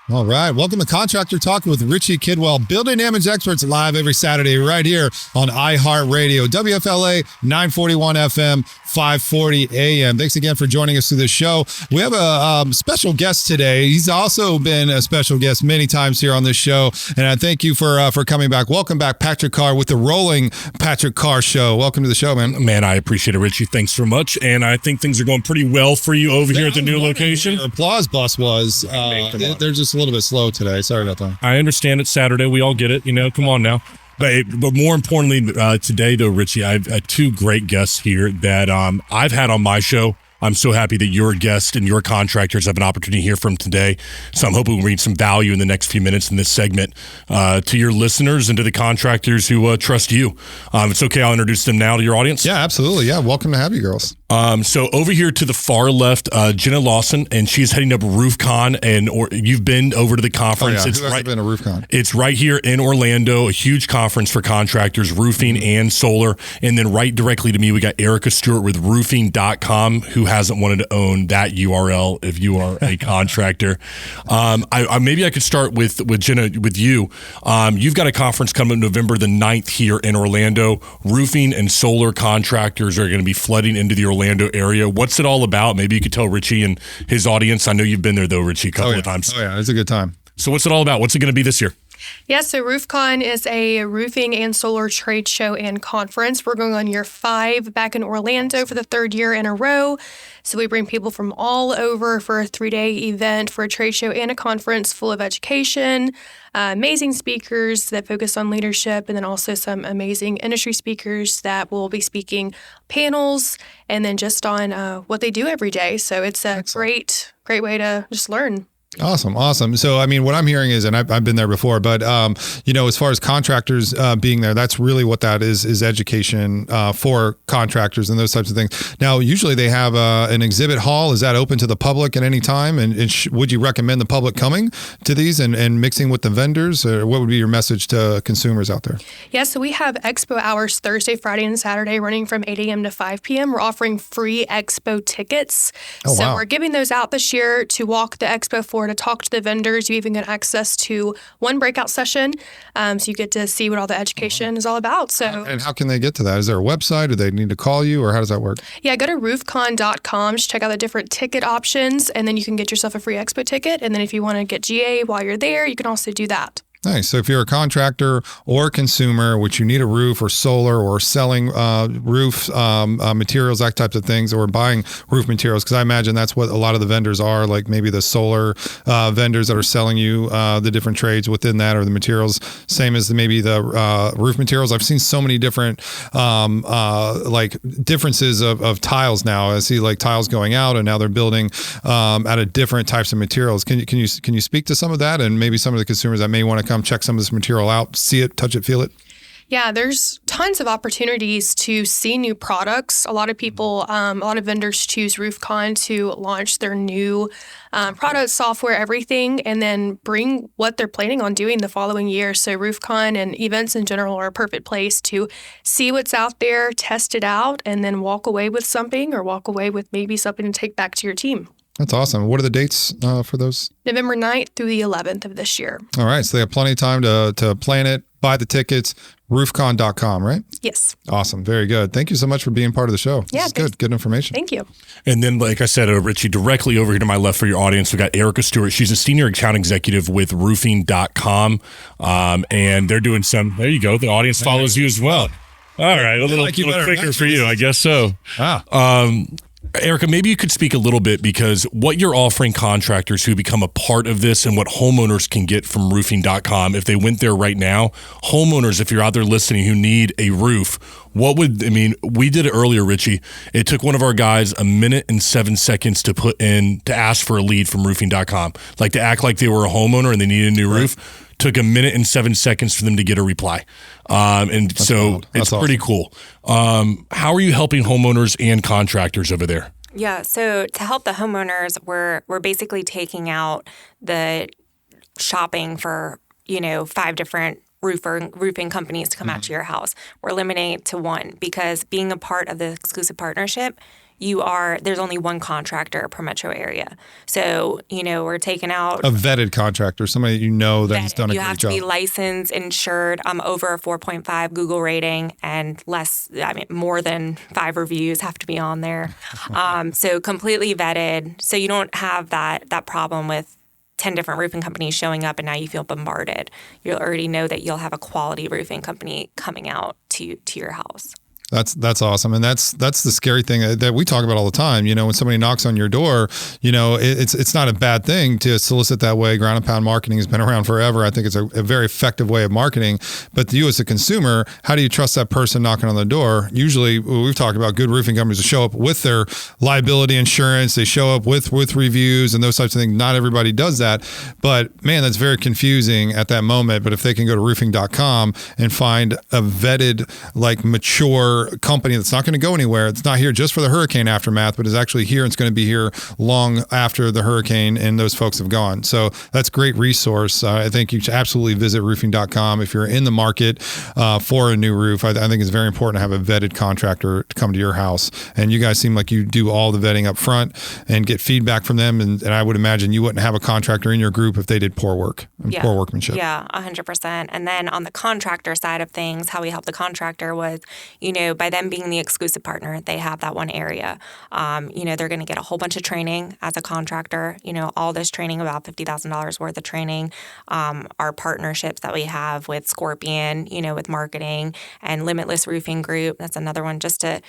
All right. Welcome to Contractor Talk with Richie Kidwell, building damage experts, live every Saturday right here on iHeartRadio, WFLA 941 FM, 540 AM. Thanks again for joining us through the show. We have a special guest today. He's also been a special guest many times here on this show, and I thank you for coming back. Welcome back, Patrick Carr, with the Rolling Patrick Carr Show. Welcome to the show, man. Man, I appreciate it, Richie. Thanks so much. And I think things are going pretty well for you over here at the new location. Your applause bus was. They're just a little bit slow today. Sorry about that. I understand it's Saturday. We all get it. Come on now. But more importantly, today, though, Richie, I've had two great guests here that I've had on my show. I'm so happy that your guest and your contractors have an opportunity to hear from today. So I'm hoping we'll read some value in the next few minutes in this segment to your listeners and to the contractors who trust you. If it's okay, I'll introduce them now to your audience. Yeah, absolutely. Yeah, welcome to have you, girls. So over here to the far left, Jenna Lawson, and she's heading up RoofCon, or you've been over to the conference. Who hasn't been to RoofCon? It's right here in Orlando, a huge conference for contractors, roofing and solar. And then right directly to me, we got Erica Stewart with roofing.com, who hasn't wanted to own that URL if you are a contractor. Maybe I could start with Jenna, with you. You've got a conference coming November the 9th here in Orlando. Roofing and solar contractors are going to be flooding into the Orlando area. What's it all about? Maybe you could tell Richie and his audience. I know you've been there though, Richie, a couple of times. Oh yeah, it's a good time. So what's it all about? What's it going to be this year? Yeah, so RoofCon is a roofing and solar trade show and conference. We're going on year 5 back in Orlando for the 3rd year in a row. So we bring people from all over for a 3-day event for a trade show and a conference full of education, amazing speakers that focus on leadership, and then also some amazing industry speakers that will be speaking panels and then just on what they do every day. So it's a great way to just learn. Awesome. So, I mean, what I'm hearing is, and I've been there before, but, as far as contractors being there, that's really what that is education for contractors and those types of things. Now, usually they have an exhibit hall. Is that open to the public at any time? And would you recommend the public coming to these and mixing with the vendors? Or what would be your message to consumers out there? Yeah, so we have expo hours Thursday, Friday, and Saturday running from 8 a.m. to 5 p.m. We're offering free expo tickets. So we're giving those out this year to walk the expo floor, to talk to the vendors. You even get access to one breakout session. So you get to see what all the education is all about. So, and how can they get to that? Is there a website? Do they need to call you, or how does that work? Yeah, go to roofcon.com. Just check out the different ticket options, and then you can get yourself a free expo ticket. And then if you want to get GA while you're there, you can also do that. Nice. So if you're a contractor or consumer, which you need a roof or solar or selling roof materials, that types of things, or buying roof materials, because I imagine that's what a lot of the vendors are, like maybe the solar vendors that are selling you the different trades within that, or the materials, same as maybe the roof materials. I've seen so many different like differences of tiles now. I see like tiles going out, and now they're building out of different types of materials. Can you speak to some of that, and maybe some of the consumers that may want to come check some of this material out, see it, touch it, feel it? Yeah, there's tons of opportunities to see new products. A lot of people, a lot of vendors choose RoofCon to launch their new products, software, everything, and then bring what they're planning on doing the following year. So RoofCon and events in general are a perfect place to see what's out there, test it out, and then walk away with something, or walk away with maybe something to take back to your team. That's awesome. What are the dates for those? November 9th through the 11th of this year. All right. So they have plenty of time to plan it, buy the tickets, roofcon.com, right? Yes. Awesome. Very good. Thank you so much for being part of the show. Yeah, this is good. Good information. Thank you. And then, like I said, Richie, directly over here to my left for your audience, we got Erica Stewart. She's a senior account executive with roofing.com. And they're doing there you go. The audience follows you as well. All right. A little quicker for you, I guess so. Erica, maybe you could speak a little bit, because what you're offering contractors who become a part of this, and what homeowners can get from roofing.com if they went there right now. Homeowners, if you're out there listening, who need a roof, we did it earlier, Richie. It took one of our guys 1 minute and 7 seconds to ask for a lead from roofing.com, like to act like they were a homeowner and they needed a new roof. Took 1 minute and 7 seconds for them to get a reply. It's pretty cool. How are you helping homeowners and contractors over there? Yeah, so to help the homeowners, we're basically taking out the shopping for, 5 different roofing companies to come out to your house. We're eliminating it to one, because being a part of the exclusive partnership, there's only one contractor per metro area. So, we're taking out a vetted contractor, somebody that has done a great job. You have to be licensed, insured, over a 4.5 Google rating, and more than 5 reviews have to be on there. So completely vetted. So you don't have that problem with 10 different roofing companies showing up and now you feel bombarded. You'll already know that you'll have a quality roofing company coming out to your house. That's awesome. And that's the scary thing that we talk about all the time. When somebody knocks on your door, it's not a bad thing to solicit that way. Ground and pound marketing has been around forever. I think it's a very effective way of marketing. But you as a consumer, how do you trust that person knocking on the door? Usually we've talked about good roofing companies that show up with their liability insurance. They show up with reviews and those types of things. Not everybody does that. But man, that's very confusing at that moment. But if they can go to roofing.com and find a vetted, mature company that's not going to go anywhere. It's not here just for the hurricane aftermath, but is actually here. And it's going to be here long after the hurricane and those folks have gone. So that's a great resource. I think you should absolutely visit roofing.com if you're in the market for a new roof. I think it's very important to have a vetted contractor to come to your house. And you guys seem like you do all the vetting up front and get feedback from them. And I would imagine you wouldn't have a contractor in your group if they did poor work and poor workmanship. Yeah, 100%. And then on the contractor side of things, how we help the contractor was, by them being the exclusive partner, they have that one area. They're going to get a whole bunch of training as a contractor, all this training, about $50,000 worth of training. Our partnerships that we have with Scorpion, with marketing, and Limitless Roofing Group. That's another one, just to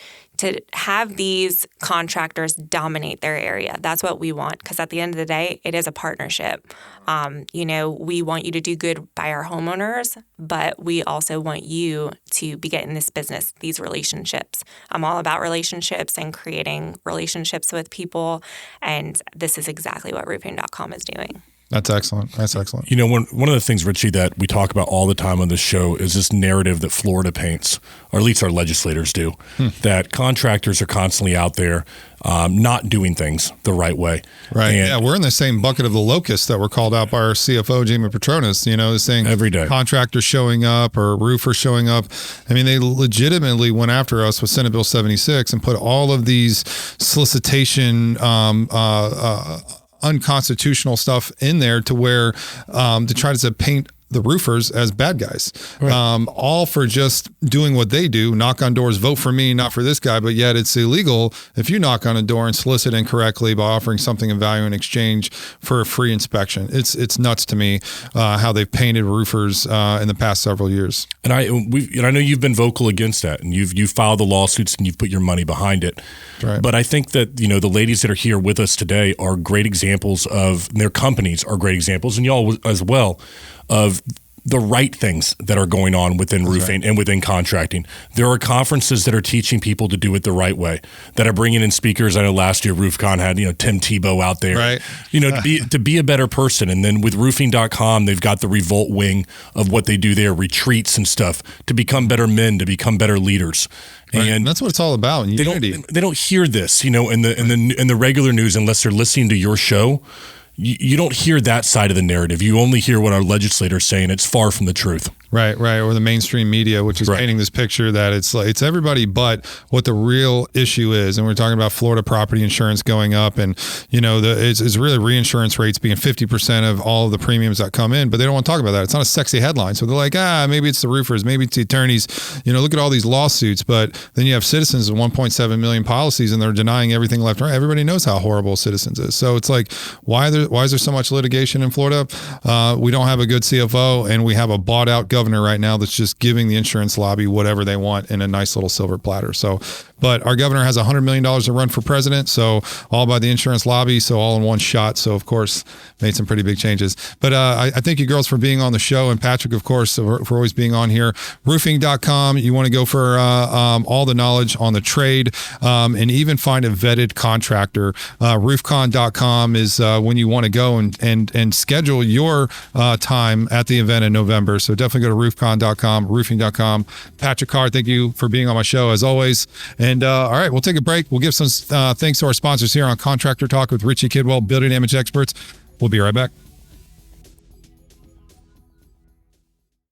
have these contractors dominate their area. That's what we want, because at the end of the day, it is a partnership. We want you to do good by our homeowners, but we also want you to be getting this business, these relationships. I'm all about relationships and creating relationships with people, and this is exactly what roofing.com is doing. That's excellent. That's excellent. One of the things, Richie, that we talk about all the time on this show is this narrative that Florida paints, or at least our legislators do, that contractors are constantly out there not doing things the right way. Right. And we're in the same bucket of the locusts that were called out by our CFO, Jamie Petronas, saying every day contractors showing up or roofers showing up. I mean, they legitimately went after us with Senate Bill 76 and put all of these solicitation unconstitutional stuff in there to where to try to paint the roofers as bad guys, right. All for just doing what they do, knock on doors, vote for me, not for this guy. But yet it's illegal if you knock on a door and solicit incorrectly by offering something of value in exchange for a free inspection. It's nuts to me how they've painted roofers in the past several years. And I know you've been vocal against that, and you've filed the lawsuits and you've put your money behind it. Right. But I think that the ladies that are here with us today are great examples of, their companies are great examples, and y'all as well, of the right things that are going on within roofing and within contracting. There are conferences that are teaching people to do it the right way, that are bringing in speakers. I know last year RoofCon had, Tim Tebow out there, right. To be a better person. And then with roofing.com, they've got the revolt wing of what they do there, retreats and stuff, to become better men, to become better leaders. Right. And that's what it's all about. In unity. They don't hear this, in the regular news, unless they're listening to your show. You don't hear that side of the narrative. You only hear what our legislators saying. It's far from the truth. Right. Or the mainstream media, which is painting this picture that it's everybody but what the real issue is. And we're talking about Florida property insurance going up, and it's really reinsurance rates being 50% of all of the premiums that come in. But they don't want to talk about that. It's not a sexy headline. So they're like, maybe it's the roofers, maybe it's the attorneys. Look at all these lawsuits. But then you have Citizens with 1.7 million policies, and they're denying everything left and right. Everybody knows how horrible Citizens is. So it's like, why is there so much litigation in Florida? We don't have a good CFO, and we have a bought out governor right now that's just giving the insurance lobby whatever they want in a nice little silver platter. So, but our governor has $100 million to run for president, so all by the insurance lobby, so all in one shot. So of course, made some pretty big changes. But I thank you girls for being on the show, and Patrick, of course, for always being on here. Roofing.com, you want to go for all the knowledge on the trade, and even find a vetted contractor. RoofCon.com is when you want to go and schedule your time at the event in November. So definitely go to roofcon.com, roofing.com. Patrick Carr, thank you for being on my show as always. And all right, we'll take a break. We'll give some thanks to our sponsors here on Contractor Talk with Richie Kidwell, building damage experts. We'll be right back.